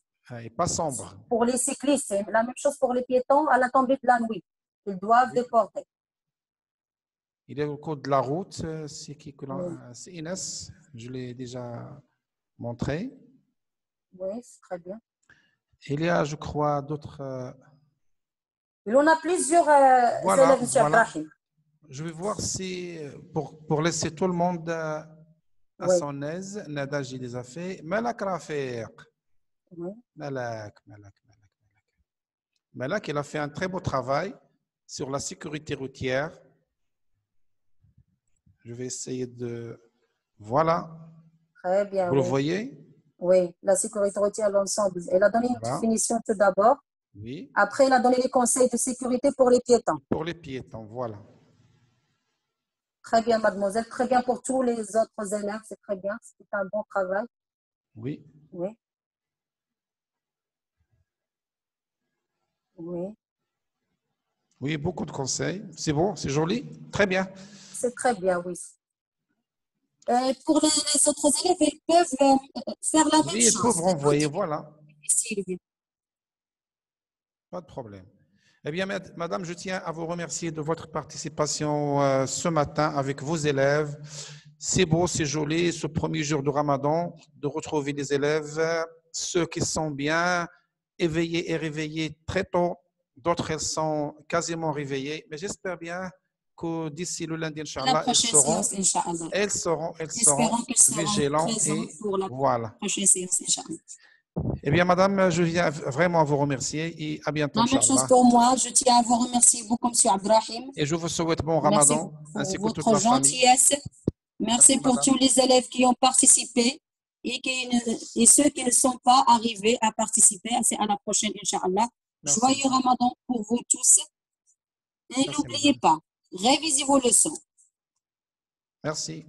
Speaker 2: Et pas sombre.
Speaker 1: Pour les cyclistes, c'est la même chose pour les piétons à la tombée de la nuit. Ils doivent les porter.
Speaker 2: Il y a le code de la route, c'est qui que
Speaker 1: Oui.
Speaker 2: c'est Inès, je l'ai déjà montré.
Speaker 1: Oui, c'est très bien.
Speaker 2: Il y a, je crois, d'autres.
Speaker 1: Il en a plusieurs
Speaker 2: voilà,
Speaker 1: élèves, M. Abdrahim.
Speaker 2: Je vais voir si, pour laisser tout le monde à
Speaker 1: Oui.
Speaker 2: son aise, Nada, j'ai déjà fait. Malak Rafiq.
Speaker 1: Oui.
Speaker 2: Malak, il a fait un très beau travail sur la sécurité routière. Je vais essayer de... Voilà.
Speaker 1: Très bien,
Speaker 2: Vous
Speaker 1: oui.
Speaker 2: le voyez?
Speaker 1: Oui, la sécurité routière, l'ensemble. Elle a donné une
Speaker 2: Voilà.
Speaker 1: définition tout d'abord.
Speaker 2: Oui.
Speaker 1: Après, elle a donné les conseils de sécurité pour les piétons.
Speaker 2: Pour les piétons, voilà.
Speaker 1: Très bien, mademoiselle. Très bien pour tous les autres élèves. C'est très bien. C'est un bon travail.
Speaker 2: Oui.
Speaker 1: Oui. Oui.
Speaker 2: Oui, beaucoup de conseils. C'est bon, c'est joli. Très bien.
Speaker 1: C'est très bien, oui. Pour les autres élèves, ils peuvent faire la même
Speaker 2: Oui, ils
Speaker 1: chose.
Speaker 2: peuvent renvoyer, voilà.
Speaker 1: Sylvie.
Speaker 2: Pas de problème. Eh bien, madame, je tiens à vous remercier de votre participation ce matin avec vos élèves. C'est beau, c'est joli, ce premier jour de Ramadan, de retrouver les élèves, ceux qui sont bien éveillés et réveillés très tôt, d'autres, elles sont quasiment réveillées. Mais j'espère bien que d'ici le lundi, Inch'Allah, elles seront vigilants et voilà. Eh bien, madame, je viens vraiment vous remercier et à bientôt,
Speaker 1: La même chose
Speaker 2: Inch'Allah.
Speaker 1: pour moi. Je tiens à vous remercier beaucoup, M. Abdrahim.
Speaker 2: Et je vous souhaite bon
Speaker 1: Merci
Speaker 2: Ramadan,
Speaker 1: pour
Speaker 2: ainsi que toute
Speaker 1: votre
Speaker 2: la famille.
Speaker 1: gentillesse. Merci pour
Speaker 2: madame.
Speaker 1: tous les élèves qui ont participé et ceux qui ne sont pas arrivés à participer. C'est à la prochaine, Inch'Allah.
Speaker 2: Merci,
Speaker 1: Joyeux Ramadan pour vous tous. Et n'oubliez pas, révisez vos leçons.
Speaker 2: Merci.